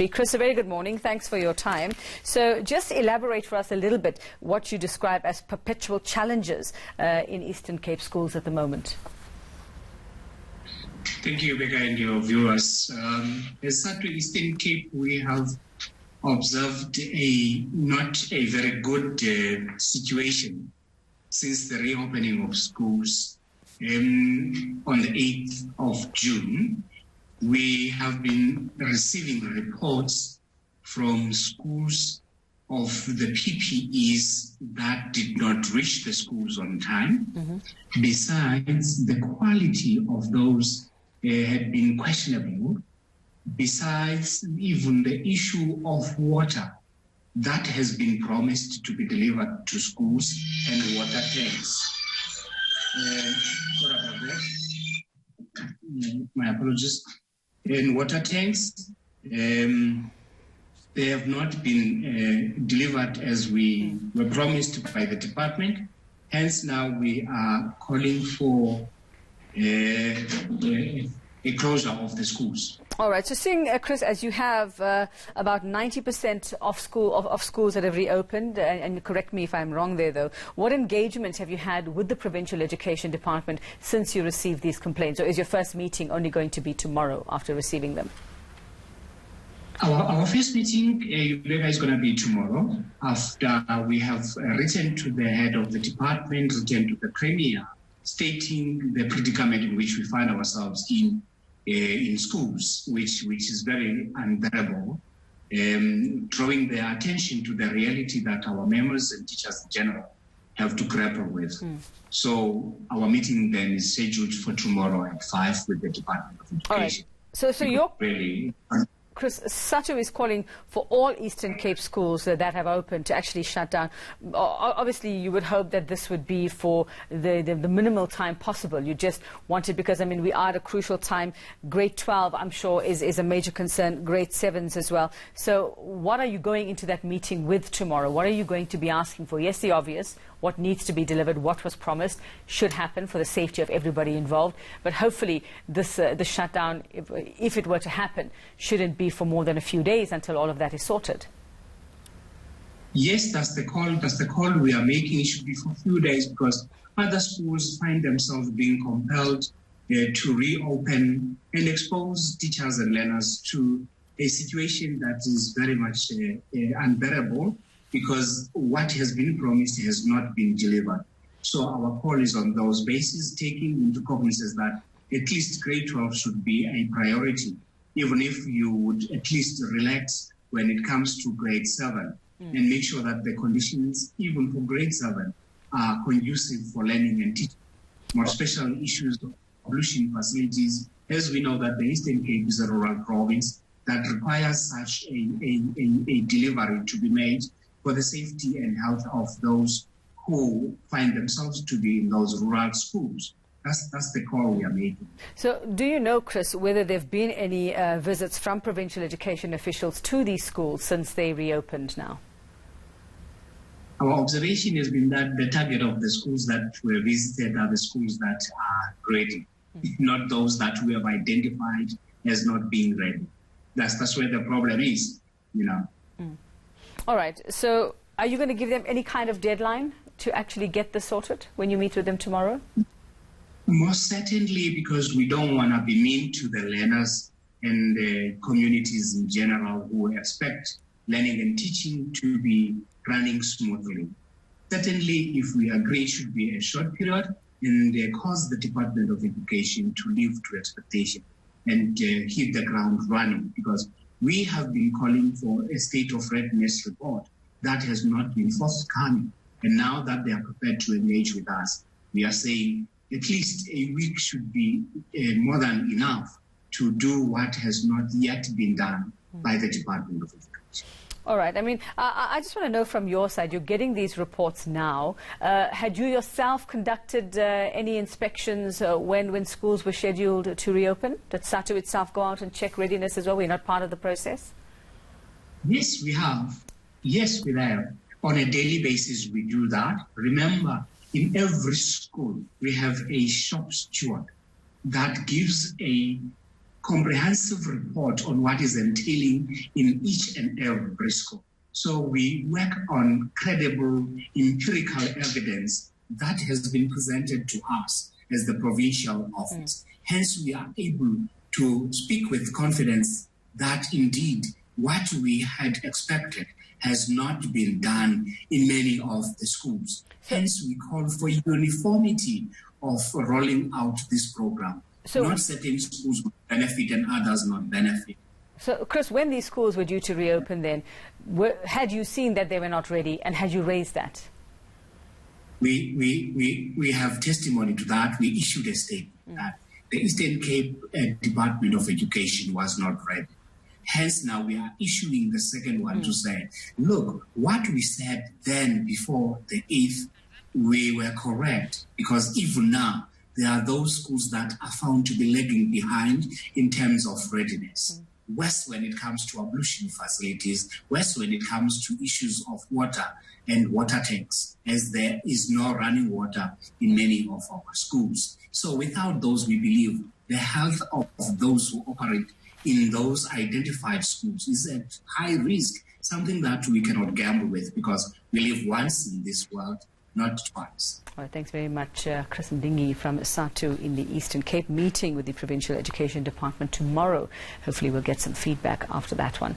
Chris, a very good morning. Thanks for your time. So just elaborate for us a little bit what you describe as perpetual challenges in Eastern Cape schools at the moment. Thank you, Becca, and your viewers. As Sadtu Eastern Cape, we have observed not a very good situation since the reopening of schools on the 8th of June. We have been receiving reports from schools of the PPEs that did not reach the schools on time. Mm-hmm. Besides, the quality of those had been questionable. Besides, even the issue of water that has been promised to be delivered to schools and water tanks. Sorry about that. My apologies. And water tanks, they have not been delivered as we were promised by the department. Hence, now we are calling for a closure of the schools. All right. So, seeing Chris, as you have about 90% of schools that have reopened, and correct me if I'm wrong there, though, what engagement have you had with the Provincial Education Department since you received these complaints, or is your first meeting only going to be tomorrow after receiving them? Our first meeting is going to be tomorrow after we have written to the head of the department, written to the Premier, stating the predicament in which we find ourselves in schools, which is very unbearable, drawing their attention to the reality that our members and teachers in general have to grapple with. So our meeting then is scheduled for tomorrow at 5 with the Department of Education. All right. So you're really... Chris, Sadtu is calling for all Eastern Cape schools that have opened to actually shut down. Obviously, you would hope that this would be for the minimal time possible. You just want it because, I mean, we are at a crucial time. Grade 12, I'm sure, is a major concern. Grade 7s as well. So what are you going into that meeting with tomorrow? What are you going to be asking for? Yes, the obvious. What needs to be delivered, what was promised, should happen for the safety of everybody involved. But hopefully this the shutdown, if it were to happen, shouldn't be for more than a few days until all of that is sorted. Yes, that's the call. That's the call we are making. It should be for a few days because other schools find themselves being compelled to reopen and expose teachers and learners to a situation that is very much unbearable, because what has been promised has not been delivered. So our call is on those bases, taking into cognizance that at least grade 12 should be a priority, even if you would at least relax when it comes to grade 7 and make sure that the conditions, even for grade 7, are conducive for learning and teaching. More special issues of pollution facilities, as we know that the Eastern Cape is a rural province that requires such a delivery to be made for the safety and health of those who find themselves to be in those rural schools. That's the call we are making. So do you know, Chris, whether there have been any visits from provincial education officials to these schools since they reopened now? Our observation has been that the target of the schools that were visited are the schools that are ready, not those that we have identified as not being ready. That's where the problem is, you know. All right. So are you going to give them any kind of deadline to actually get this sorted when you meet with them tomorrow? Most certainly, because we don't want to be mean to the learners and the communities in general who expect learning and teaching to be running smoothly. Certainly, if we agree, it should be a short period and cause the Department of Education to live to expectation and hit the ground running, because we have been calling for a state of readiness report that has not been forthcoming. And now that they are prepared to engage with us, we are saying at least a week should be more than enough to do what has not yet been done by the Department of Education. All right. I mean, I just want to know from your side, you're getting these reports now. Had you yourself conducted any inspections when schools were scheduled to reopen? Did Sadtu itself go out and check readiness as well? We're not part of the process? Yes, we have. Yes, we have. On a daily basis, we do that. Remember, in every school, we have a shop steward that gives a comprehensive report on what is entailing in each and every school. So we work on credible empirical evidence that has been presented to us as the provincial office. Hence, we are able to speak with confidence that indeed what we had expected has not been done in many of the schools. Hence, we call for uniformity of rolling out this program. So, not certain schools would benefit and others not benefit. So, Chris, when these schools were due to reopen then, had you seen that they were not ready and had you raised that? We have testimony to that. We issued a statement that the Eastern Cape Department of Education was not ready. Hence, now we are issuing the second one to say, look, what we said then before the 8th, we were correct, because even now, there are those schools that are found to be lagging behind in terms of readiness. Worse when it comes to ablution facilities, worse when it comes to issues of water and water tanks, as there is no running water in many of our schools. So without those, we believe the health of those who operate in those identified schools is at high risk, something that we cannot gamble with because we live once in this world, not twice. Well, thanks very much, Chris Ndingi from Sadtu in the Eastern Cape, meeting with the Provincial Education Department tomorrow. Hopefully we'll get some feedback after that one.